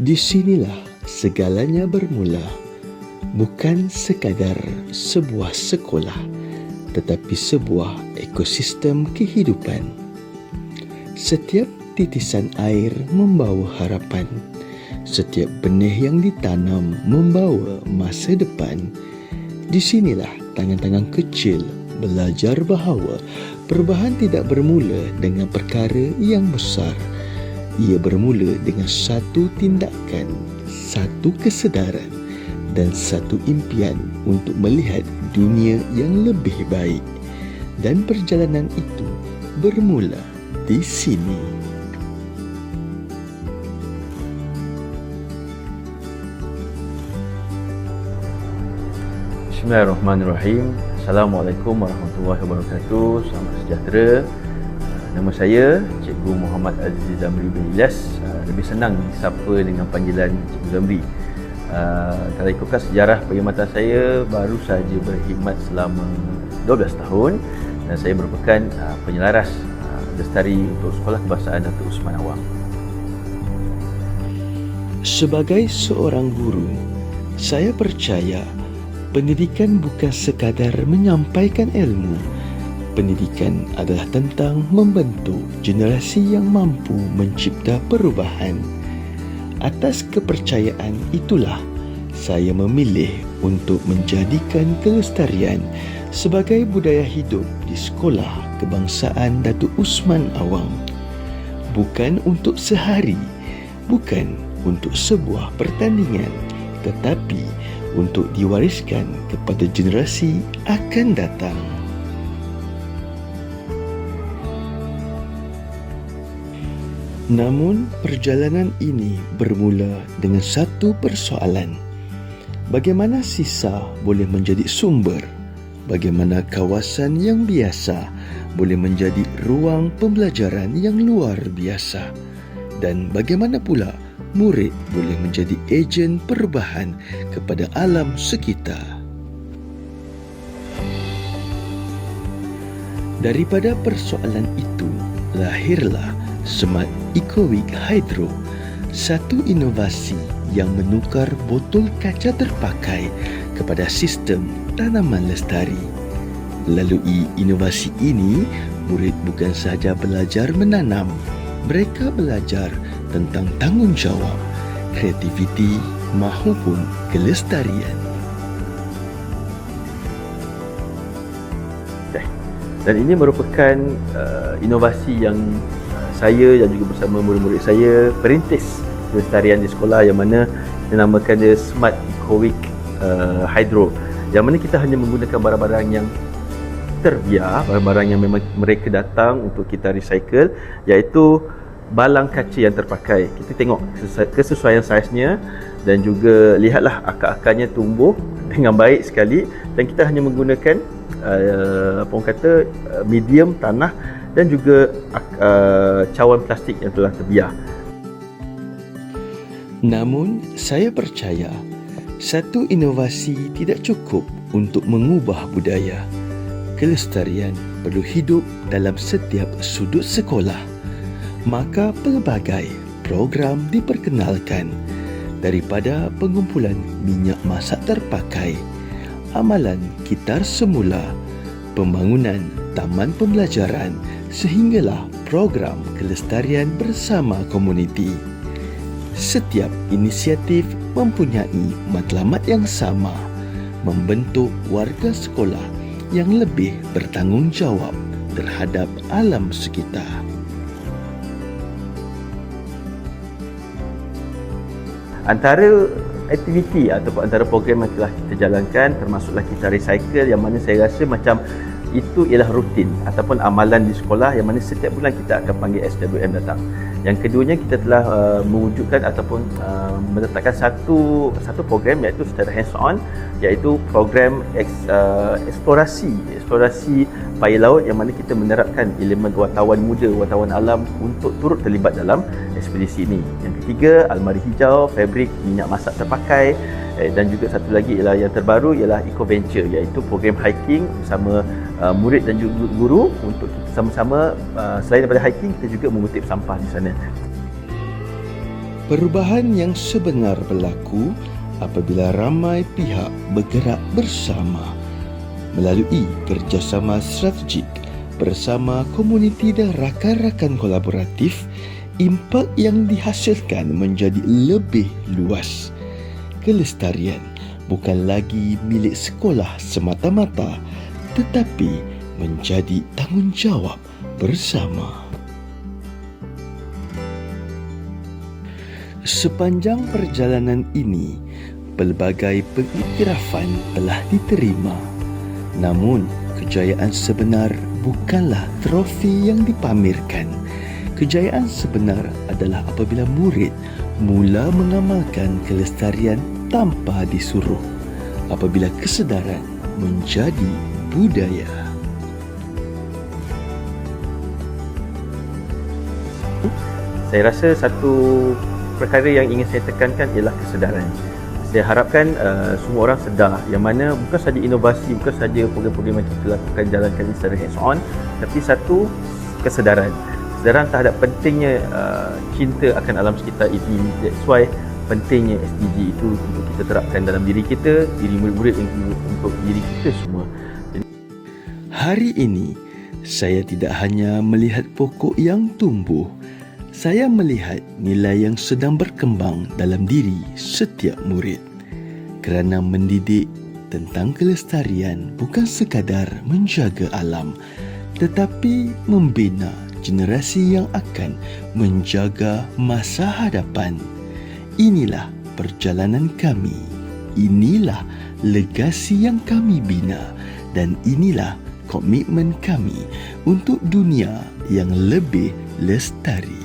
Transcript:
Di sinilah segalanya bermula, bukan sekadar sebuah sekolah, tetapi sebuah ekosistem kehidupan. Setiap titisan air membawa harapan. Setiap benih yang ditanam membawa masa depan. Di sinilah tangan-tangan kecil belajar bahawa perubahan tidak bermula dengan perkara yang besar. Ia bermula dengan satu tindakan, satu kesedaran dan satu impian untuk melihat dunia yang lebih baik. Dan perjalanan itu bermula di sini. Bismillahirrahmanirrahim. Assalamualaikum warahmatullahi wabarakatuh. Selamat sejahtera. Nama saya Cikgu Muhammad Aziz Zamri bin Ilyas. Lebih senang disapa dengan panggilan Cikgu Zamri. Kalau ikutkan sejarah perkhidmatan saya, baru saja berkhidmat selama 12 tahun dan saya merupakan penyelaras lestari untuk Sekolah Kebangsaan Datuk Usman Awang. Sebagai seorang guru, saya percaya pendidikan bukan sekadar menyampaikan ilmu. Pendidikan adalah tentang membentuk generasi yang mampu mencipta perubahan. Atas kepercayaan itulah saya memilih untuk menjadikan kelestarian sebagai budaya hidup di Sekolah Kebangsaan Datuk Usman Awang. Bukan untuk sehari, bukan untuk sebuah pertandingan, tetapi untuk diwariskan kepada generasi akan datang. Namun, perjalanan ini bermula dengan satu persoalan. Bagaimana sisa boleh menjadi sumber? Bagaimana kawasan yang biasa boleh menjadi ruang pembelajaran yang luar biasa? Dan bagaimana pula murid boleh menjadi ejen perubahan kepada alam sekitar? Daripada persoalan itu, lahirlah Smart Eco-Week Hydro, satu inovasi yang menukar botol kaca terpakai kepada sistem tanaman lestari. Melalui inovasi ini, murid bukan sahaja belajar menanam, mereka belajar tentang tanggungjawab, kreativiti mahupun kelestarian. Dan ini merupakan inovasi yang saya dan juga bersama murid-murid saya perintis kelestarian di sekolah, yang mana dinamakan dia Smart Eco-Week Hydro, yang mana kita hanya menggunakan barang-barang yang terbiar, barang-barang yang memang mereka datang untuk kita recycle, iaitu balang kaca yang terpakai. Kita tengok kesesuaian saiznya dan juga lihatlah akar-akarnya tumbuh dengan baik sekali, dan kita hanya menggunakan medium tanah dan juga cawan plastik yang telah terbiar. Namun, saya percaya satu inovasi tidak cukup untuk mengubah budaya. Kelestarian perlu hidup dalam setiap sudut sekolah. Maka pelbagai program diperkenalkan, daripada pengumpulan minyak masak terpakai, amalan kitar semula, pembangunan taman pembelajaran, sehinggalah program kelestarian bersama komuniti. Setiap inisiatif mempunyai matlamat yang sama, membentuk warga sekolah yang lebih bertanggungjawab terhadap alam sekitar. Antara aktiviti ataupun antara program yang telah kita jalankan termasuklah kita recycle, yang mana saya rasa macam itu ialah rutin ataupun amalan di sekolah, yang mana setiap bulan kita akan panggil SWM datang. Yang keduanya, kita telah mewujudkan ataupun meletakkan satu program, iaitu secara hands on, iaitu program eksplorasi paya laut, yang mana kita menerapkan elemen wartawan muda, wartawan alam untuk turut terlibat dalam ekspedisi ini. Yang ketiga, almari hijau, fabrik minyak masak terpakai, dan juga satu lagi ialah yang terbaru ialah Eco Venture, iaitu program hiking bersama murid dan juga guru untuk kita sama-sama selain daripada hiking, kita juga mengutip sampah di sana. Perubahan yang sebenar berlaku apabila ramai pihak bergerak bersama melalui kerjasama strategik bersama komuniti dan rakan-rakan kolaboratif. Impak yang dihasilkan menjadi lebih luas. Kelestarian bukan lagi milik sekolah semata-mata, tetapi menjadi tanggungjawab bersama. Sepanjang perjalanan ini, pelbagai pengiktirafan telah diterima. Namun, kejayaan sebenar bukanlah trofi yang dipamerkan. Kejayaan sebenar adalah apabila murid mula mengamalkan kelestarian tanpa disuruh. Apabila kesedaran menjadi budaya. Saya rasa satu perkara yang ingin saya tekankan ialah kesedaran. Saya harapkan semua orang sedar yang mana bukan sahaja inovasi, bukan sahaja program-program yang kita lakukan jalankan secara hands on, tapi satu kesedaran terhadap pentingnya cinta akan alam sekitar ini. That's why pentingnya SDG itu untuk kita terapkan dalam diri kita, diri murid-murid, untuk diri kita semua. Hari ini, saya tidak hanya melihat pokok yang tumbuh, saya melihat nilai yang sedang berkembang dalam diri setiap murid. Kerana mendidik tentang kelestarian bukan sekadar menjaga alam, tetapi membina generasi yang akan menjaga masa hadapan. Inilah perjalanan kami. Inilah legasi yang kami bina dan inilah komitmen kami untuk dunia yang lebih lestari.